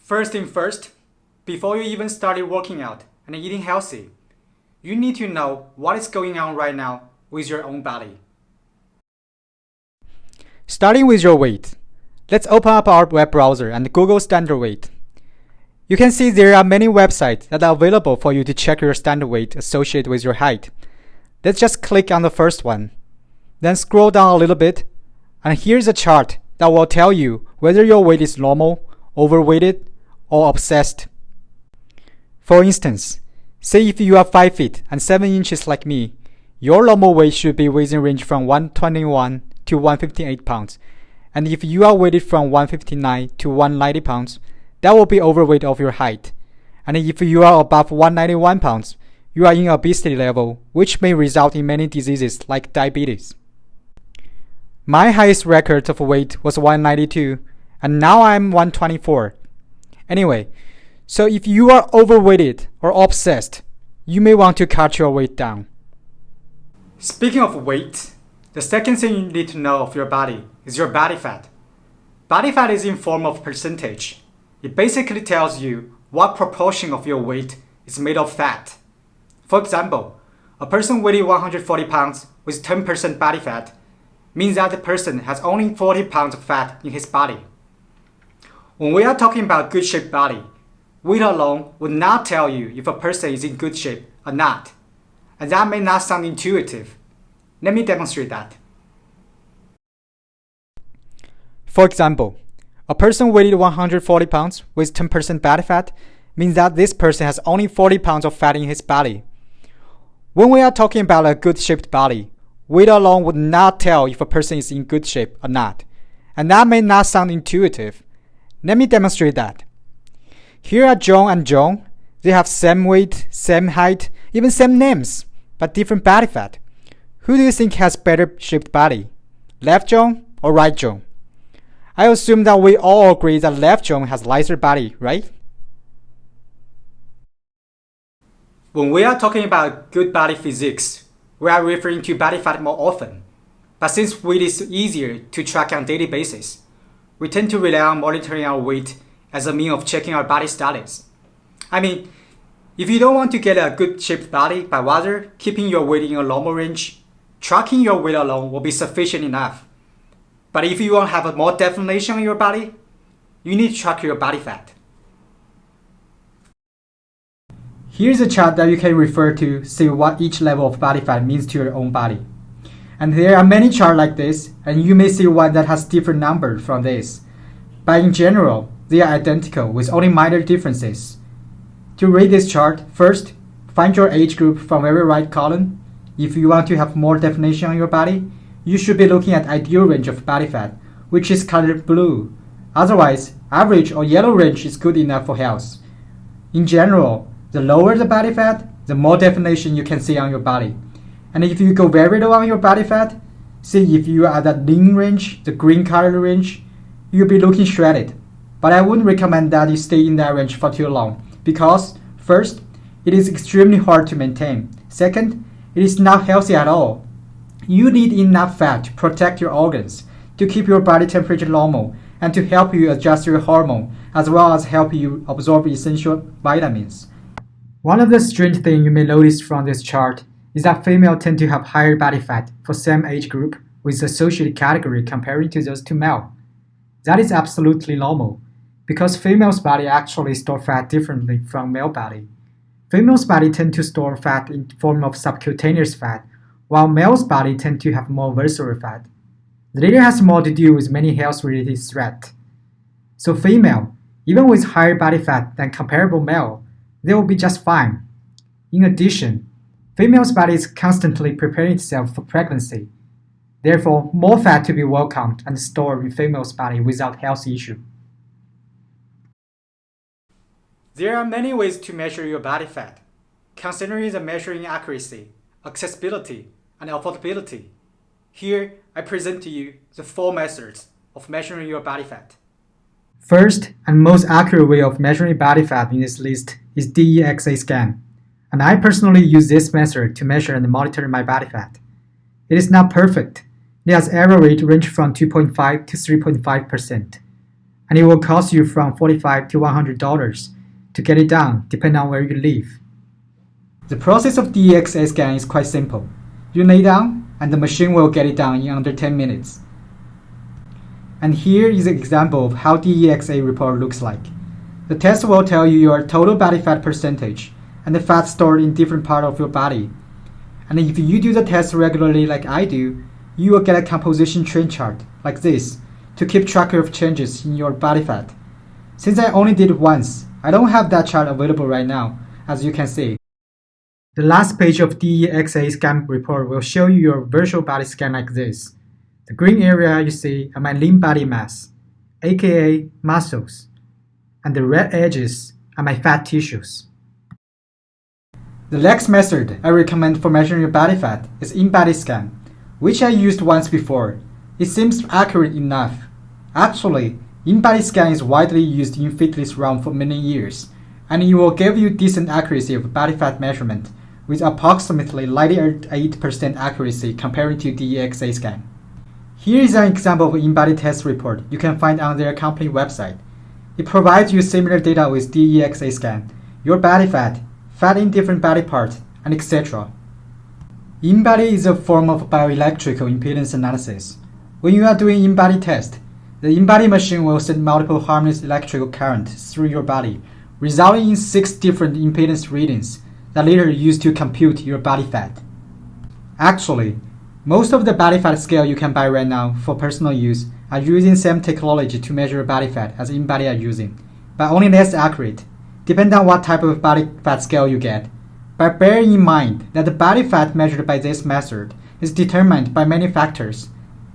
First thing first, before you even started working out and eating healthy, you need to know what is going on right now with your own body. Starting with your weight, let's open up our web browser and Google standard weight. You can see there are many websites that are available for you to check your standard weight associated with your height. Let's just click on the first one. Then scroll down a little bit, and here's a chart that will tell you whether your weight is normal, overweighted, or obsessed. For instance, say if you are 5 feet and 7 inches like me, your normal weight should be within range from 121 to 158 pounds. And if you are weighted from 159 to 190 pounds, that will be overweight of your height. And if you are above 191 pounds, you are in obesity level, which may result in many diseases like diabetes. My highest record of weight was 192, and now I'm 124. Anyway, so if you are overweighted or obsessed, you may want to cut your weight down. Speaking of weight, the second thing you need to know of your body is your body fat. Body fat is in form of percentage. It basically tells you what proportion of your weight is made of fat. For example, a person weighing 140 pounds with 10% body fat means that the person has only 40 pounds of fat in his body. When we are talking about good shaped body, weight alone would not tell you if a person is in good shape or not. And that may not sound intuitive. Let me demonstrate that. For example, a person weighing 140 pounds with 10% body fat means that this person has only 40 pounds of fat in his body. When we are talking about a good shaped body, weight alone would not tell if a person is in good shape or not. And that may not sound intuitive. Let me demonstrate that. Here are John and John. They have same weight, same height, even same names, but different body fat. Who do you think has better shaped body? Left John or right John? I assume that we all agree that left John has lighter body, right? When we are talking about good body physiques, we are referring to body fat more often. But since weight is easier to track on a daily basis, we tend to rely on monitoring our weight as a means of checking our body status. I mean, if you don't want to get a good shaped body, but rather keeping your weight in a normal range, tracking your weight alone will be sufficient enough. But if you want to have a more definition on your body, you need to track your body fat. Here's a chart that you can refer to see what each level of body fat means to your own body. And there are many charts like this, and you may see one that has different numbers from this. But in general, they are identical with only minor differences. To read this chart, first, find your age group from very right column. If you want to have more definition on your body, you should be looking at ideal range of body fat, which is colored blue. Otherwise, average or yellow range is good enough for health. In general, the lower the body fat, the more definition you can see on your body. And if you go very low on your body fat, see if you are at that lean range, the green color range, you'll be looking shredded. But I wouldn't recommend that you stay in that range for too long because, first, it is extremely hard to maintain. Second, it is not healthy at all. You need enough fat to protect your organs, to keep your body temperature normal, and to help you adjust your hormone, as well as help you absorb essential vitamins. One of the strange things you may notice from this chart is that females tend to have higher body fat for same age group with associated category comparing to those two male. That is absolutely normal, because females' body actually store fat differently from male body. Females' body tend to store fat in form of subcutaneous fat, while male's body tend to have more visceral fat. The latter has more to do with many health-related threats. So female, even with higher body fat than comparable male, they will be just fine. In addition, female's body is constantly preparing itself for pregnancy. Therefore, more fat to be welcomed and stored in female's body without health issue. There are many ways to measure your body fat, considering the measuring accuracy, accessibility, and affordability. Here, I present to you the 4 methods of measuring your body fat. First and most accurate way of measuring body fat in this list is DEXA scan, and I personally use this method to measure and monitor my body fat. It is not perfect. It has error rate range from 2.5 to 3.5%. and it will cost you from $45 to $100 to get it done, depending on where you live. The process of DEXA scan is quite simple. You lay down, and the machine will get it done in under 10 minutes. And here is an example of how DEXA report looks like. The test will tell you your total body fat percentage and the fat stored in different parts of your body. And if you do the test regularly like I do, you will get a composition trend chart like this to keep track of changes in your body fat. Since I only did it once, I don't have that chart available right now, as you can see. The last page of DEXA scan report will show you your virtual body scan like this. The green area you see are my lean body mass, aka muscles, and the red edges are my fat tissues. The next method I recommend for measuring your body fat is in-body scan, which I used once before. It seems accurate enough. Actually, in-body scan is widely used in fitness realm for many years, and it will give you decent accuracy of body fat measurement, with approximately 98% accuracy compared to DEXA scan. Here is an example of an in-body test report you can find on their company website. It provides you similar data with DEXA scan, your body fat, fat in different body parts, and etc. In-body is a form of bioelectrical impedance analysis. When you are doing in-body test, the in-body machine will send multiple harmless electrical currents through your body, resulting in 6 different impedance readings that later used to compute your body fat. Actually, most of the body fat scale you can buy right now for personal use are using the same technology to measure body fat as in-body are using, but only less accurate, depending on what type of body fat scale you get. But bear in mind that the body fat measured by this method is determined by many factors.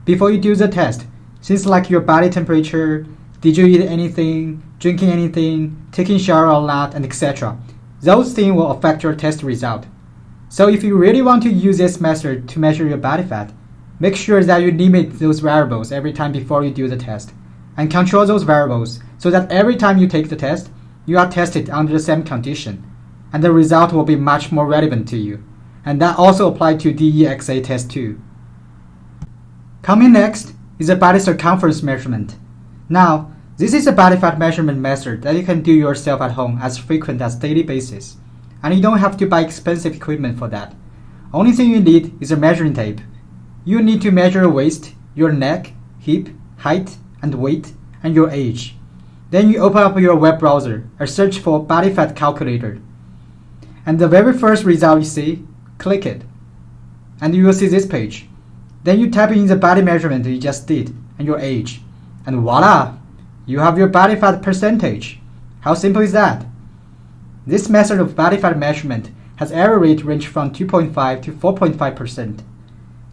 Before you do the test, things like your body temperature, did you eat anything, drinking anything, taking shower or not, and etc. Those things will affect your test result. So if you really want to use this method to measure your body fat, make sure that you limit those variables every time before you do the test, and control those variables so that every time you take the test, you are tested under the same condition, and the result will be much more relevant to you. And that also applies to DEXA test too. Coming next is a body circumference measurement. Now, this is a body fat measurement method that you can do yourself at home as frequent as daily basis, and you don't have to buy expensive equipment for that. Only thing you need is a measuring tape. You need to measure your waist, your neck, hip, height, and weight, and your age. Then you open up your web browser and search for body fat calculator. And the very first result you see, click it. And you will see this page. Then you type in the body measurement you just did and your age. And voila! You have your body fat percentage. How simple is that? This method of body fat measurement has error rate range from 2.5 to 4.5%.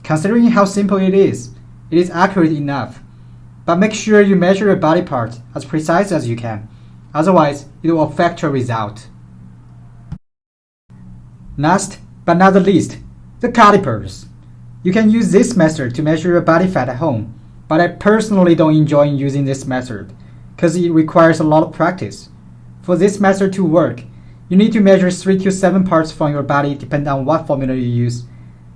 Considering how simple it is accurate enough. But make sure you measure your body parts as precise as you can. Otherwise, it will affect your result. Last but not the least, the calipers. You can use this method to measure your body fat at home, but I personally don't enjoy using this method because it requires a lot of practice. For this method to work, you need to measure 3 to 7 parts from your body depending on what formula you use.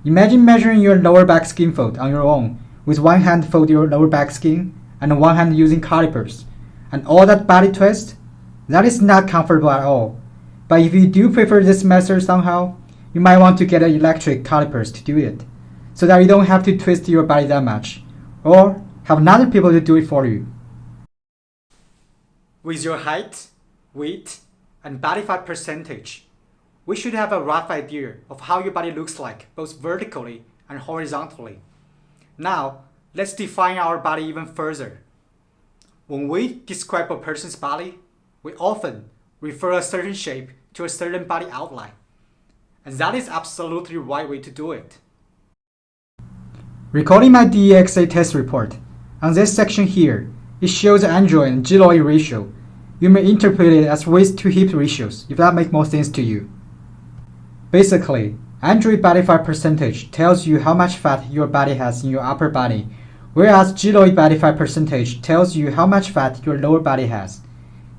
Imagine measuring your lower back skin fold on your own, with one hand fold your lower back skin and one hand using calipers, and all that body twist. That is not comfortable at all. But if you do prefer this method somehow, you might want to get electric calipers to do it, so that you don't have to twist your body that much, or have other people to do it for you. With your height, weight, and body fat percentage, we should have a rough idea of how your body looks like, both vertically and horizontally. Now, let's define our body even further. When we describe a person's body, we often refer a certain shape to a certain body outline. And that is absolutely the right way to do it. Recording my DEXA test report, on this section here, it shows the android and gyloid ratio. You may interpret it as waist to hip ratios if that makes more sense to you. Basically, android body fat percentage tells you how much fat your body has in your upper body, whereas gyloid body fat percentage tells you how much fat your lower body has.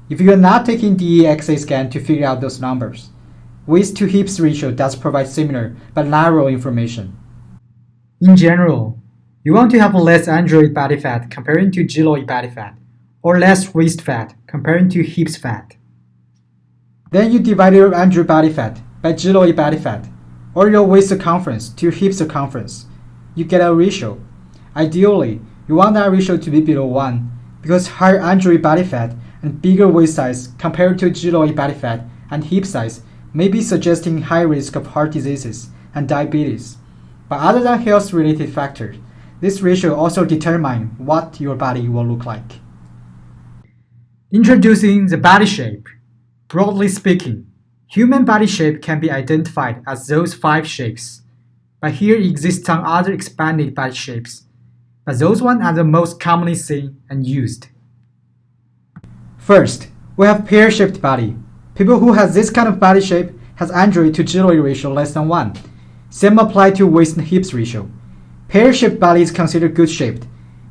If you are not taking DEXA scan to figure out those numbers, waist to hips ratio does provide similar but narrow information. In general, you want to have less android body fat comparing to gyloid body fat, or less waist fat comparing to hips fat. Then you divide your android body fat by gyloid body fat, or your waist circumference to hip circumference. You get a ratio. Ideally, you want that ratio to be below 1, because higher android body fat and bigger waist size compared to gyloid body fat and hip size may be suggesting high risk of heart diseases and diabetes. But other than health-related factors, this ratio also determines what your body will look like. Introducing the body shape. Broadly speaking, human body shape can be identified as those 5 shapes, but here exists some other expanded body shapes, but those ones are the most commonly seen and used. First, we have pear-shaped body. People who have this kind of body shape has android to gyloid ratio less than 1. Same apply to waist and hips ratio. Pear-shaped body is considered good-shaped.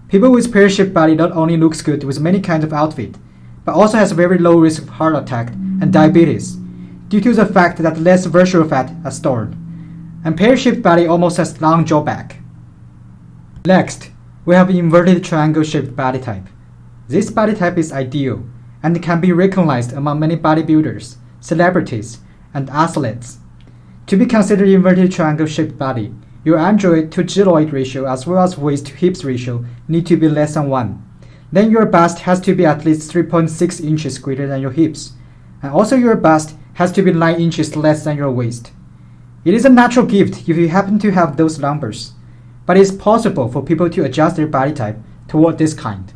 People with pear-shaped body not only looks good with many kinds of outfit, but also has very low risk of heart attack and diabetes, due to the fact that less visceral fat are stored. And pear-shaped body almost has long jaw back. Next, we have inverted triangle-shaped body type. This body type is ideal, and can be recognized among many bodybuilders, celebrities, and athletes. To be considered inverted triangle-shaped body, your android to gyloid ratio as well as waist to hips ratio need to be less than 1. Then your bust has to be at least 3.6 inches greater than your hips, and also your bust has to be 9 inches less than your waist. It is a natural gift if you happen to have those numbers, but it is possible for people to adjust their body type toward this kind.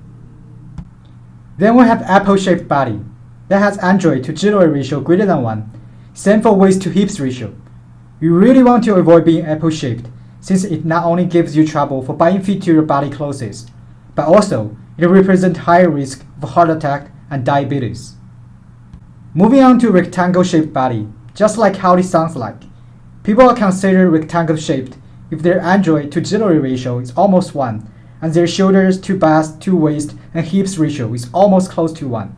Then we have apple-shaped body that has android to gyloid ratio greater than 1. Same for waist to hips ratio. You really want to avoid being apple-shaped, since it not only gives you trouble for buying fit to your body clothes, but also it represents higher risk of heart attack and diabetes. Moving on to rectangle-shaped body, just like how it sounds like. People are considered rectangle-shaped if their android to gyloid ratio is almost 1, and their shoulders to bust to waist and hips ratio is almost close to 1.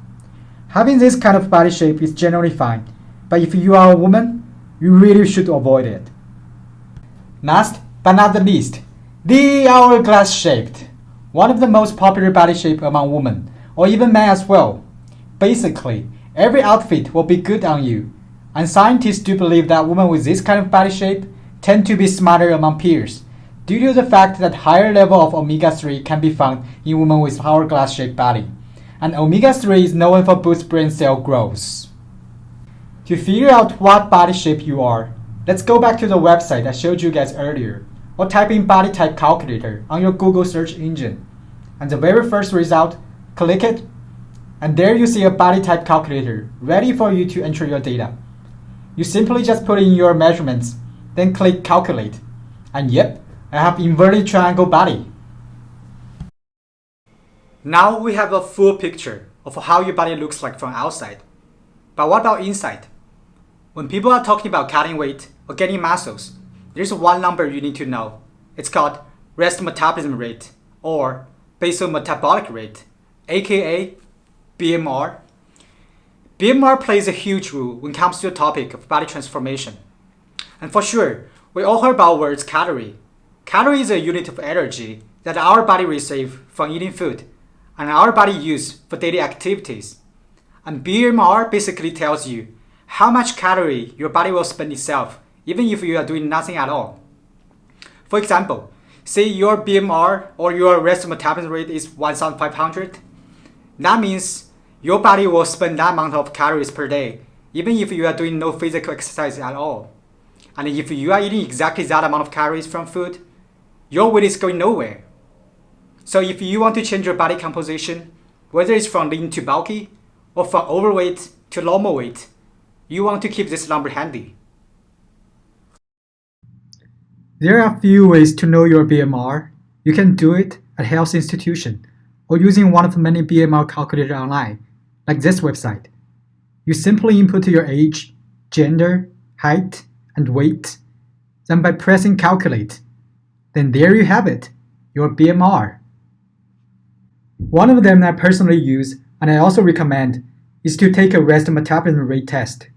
Having this kind of body shape is generally fine, but if you are a woman, you really should avoid it. Last but not the least, the hourglass shaped. One of the most popular body shape among women, or even men as well. Basically, every outfit will be good on you, and scientists do believe that women with this kind of body shape tend to be smarter among peers, due to the fact that higher level of omega-3 can be found in women with hourglass-shaped body, and omega-3 is known for boost brain cell growth. To figure out what body shape you are, let's go back to the website I showed you guys earlier, or type in body type calculator on your Google search engine. And the very first result, click it, and there you see a body type calculator ready for you to enter your data. You simply just put in your measurements, then click calculate, and yep, I have inverted triangle body. Now we have a full picture of how your body looks like from outside. But what about inside? When people are talking about cutting weight or getting muscles, there's one number you need to know. It's called rest metabolism rate, or basal metabolic rate, aka BMR. BMR plays a huge role when it comes to the topic of body transformation. And for sure, we all heard about words calorie. Calorie is a unit of energy that our body receives from eating food and our body uses for daily activities. And BMR basically tells you how much calorie your body will spend itself even if you are doing nothing at all. For example, say your BMR or your rest metabolism rate is 1,500. That means your body will spend that amount of calories per day even if you are doing no physical exercise at all. And if you are eating exactly that amount of calories from food, your weight is going nowhere. So if you want to change your body composition, whether it's from lean to bulky or from overweight to normal weight, you want to keep this number handy. There are a few ways to know your BMR. You can do it at a health institution or using one of the many BMR calculators online, like this website. You simply input your age, gender, height, and weight, then by pressing calculate, then there you have it, your BMR. One of them I personally use, and I also recommend, is to take a rest metabolism rate test,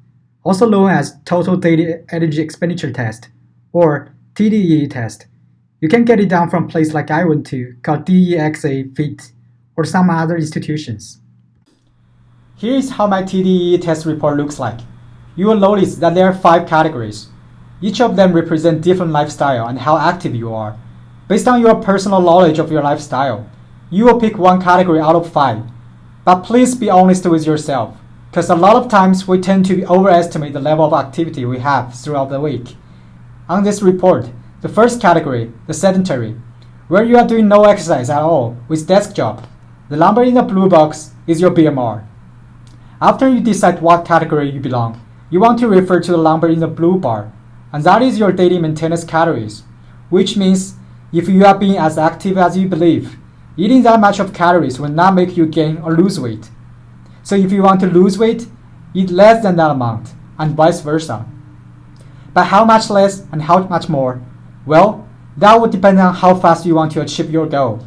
also known as total daily energy expenditure test, or TDEE test. You can get it done from a place like I went to, called DEXA Fit, or some other institutions. Here is how my TDEE test report looks like. You will notice that there are 5 categories. Each of them represent different lifestyle and how active you are. Based on your personal knowledge of your lifestyle, you will pick one category out of 5. But please be honest with yourself, because a lot of times we tend to overestimate the level of activity we have throughout the week. On this report, the first category, the sedentary, where you are doing no exercise at all with desk job, the number in the blue box is your BMR. After you decide what category you belong, you want to refer to the number in the blue bar, and that is your daily maintenance calories, which means if you are being as active as you believe, eating that much of calories will not make you gain or lose weight. So if you want to lose weight, eat less than that amount, and vice versa. But how much less and how much more? Well, that would depend on how fast you want to achieve your goal.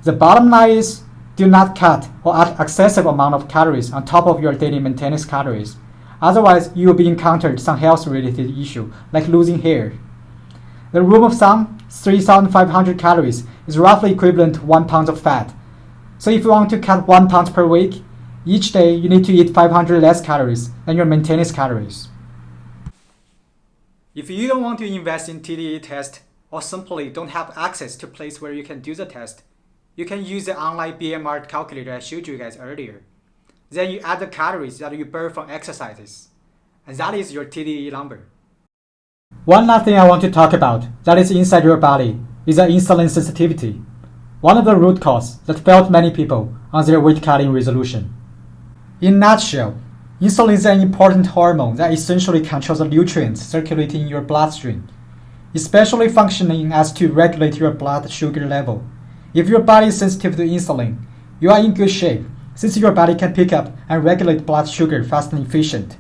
The bottom line is, do not cut or add excessive amount of calories on top of your daily maintenance calories. Otherwise, you will be encountered some health-related issue, like losing hair. The rule of thumb, 3,500 calories, is roughly equivalent to 1 pound of fat. So if you want to cut 1 pound per week, each day you need to eat 500 less calories than your maintenance calories. If you don't want to invest in TDEE test, or simply don't have access to a place where you can do the test, you can use the online BMR calculator I showed you guys earlier. Then you add the calories that you burn from exercises, and that is your TDEE number. One last thing I want to talk about that is inside your body is the insulin sensitivity, one of the root causes that failed many people on their weight cutting resolution. In a nutshell, insulin is an important hormone that essentially controls the nutrients circulating in your bloodstream, especially functioning as to regulate your blood sugar level. If your body is sensitive to insulin, you are in good shape, since your body can pick up and regulate blood sugar fast and efficient.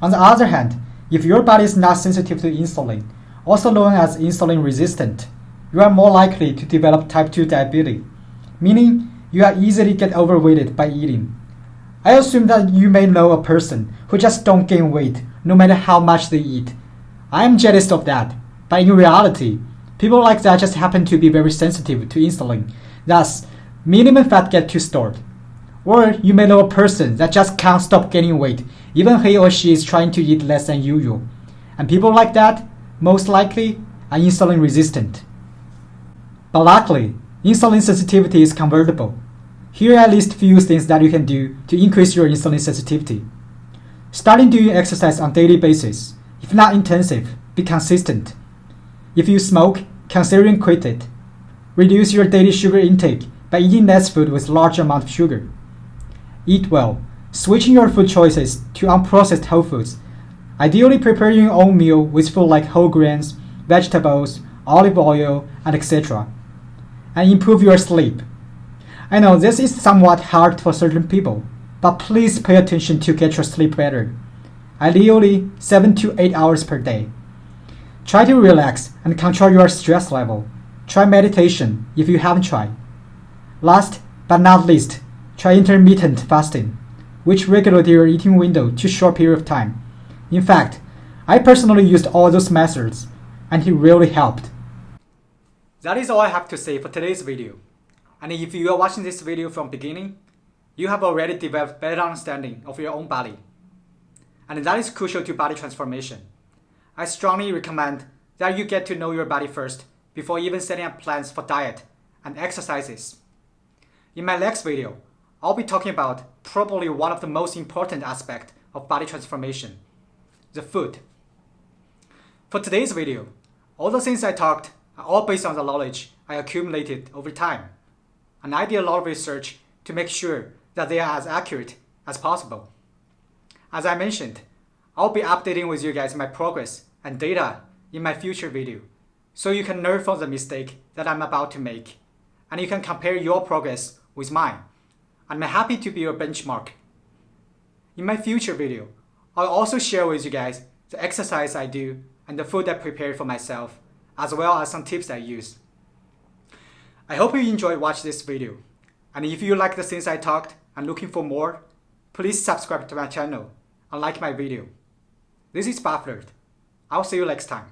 On the other hand, if your body is not sensitive to insulin, also known as insulin resistant, you are more likely to develop type 2 diabetes, meaning you are easily get overweighted by eating. I assume that you may know a person who just don't gain weight no matter how much they eat. I am jealous of that, but in reality, people like that just happen to be very sensitive to insulin, thus minimum fat get too stored. Or you may know a person that just can't stop gaining weight, even he or she is trying to eat less than usual. And people like that, most likely, are insulin resistant. But luckily, insulin sensitivity is convertible. Here I list few things that you can do to increase your insulin sensitivity. Starting doing exercise on a daily basis. If not intensive, be consistent. If you smoke, consider quit it. Reduce your daily sugar intake by eating less food with large amount of sugar. Eat well, switching your food choices to unprocessed whole foods. Ideally prepare your own meal with food like whole grains, vegetables, olive oil, and etc. And improve your sleep. I know this is somewhat hard for certain people, but please pay attention to get your sleep better. Ideally 7 to 8 hours per day. Try to relax and control your stress level. Try meditation if you haven't tried. Last but not least, try intermittent fasting, which regulates your eating window to a short period of time. In fact, I personally used all those methods, and it really helped. That is all I have to say for today's video. And if you are watching this video from beginning, you have already developed better understanding of your own body. And that is crucial to body transformation. I strongly recommend that you get to know your body first before even setting up plans for diet and exercises. In my next video, I'll be talking about probably one of the most important aspects of body transformation, the food. For today's video, all the things I talked are all based on the knowledge I accumulated over time. And I did a lot of research to make sure that they are as accurate as possible. As I mentioned, I'll be updating with you guys my progress and data in my future video, so you can learn from the mistake that I'm about to make, and you can compare your progress with mine. I'm happy to be your benchmark. In my future video, I'll also share with you guys the exercise I do and the food I prepare for myself, as well as some tips I use. I hope you enjoyed watching this video, and if you like the things I talked and looking for more, please subscribe to my channel and like my video. This is Baflert. I'll see you next time.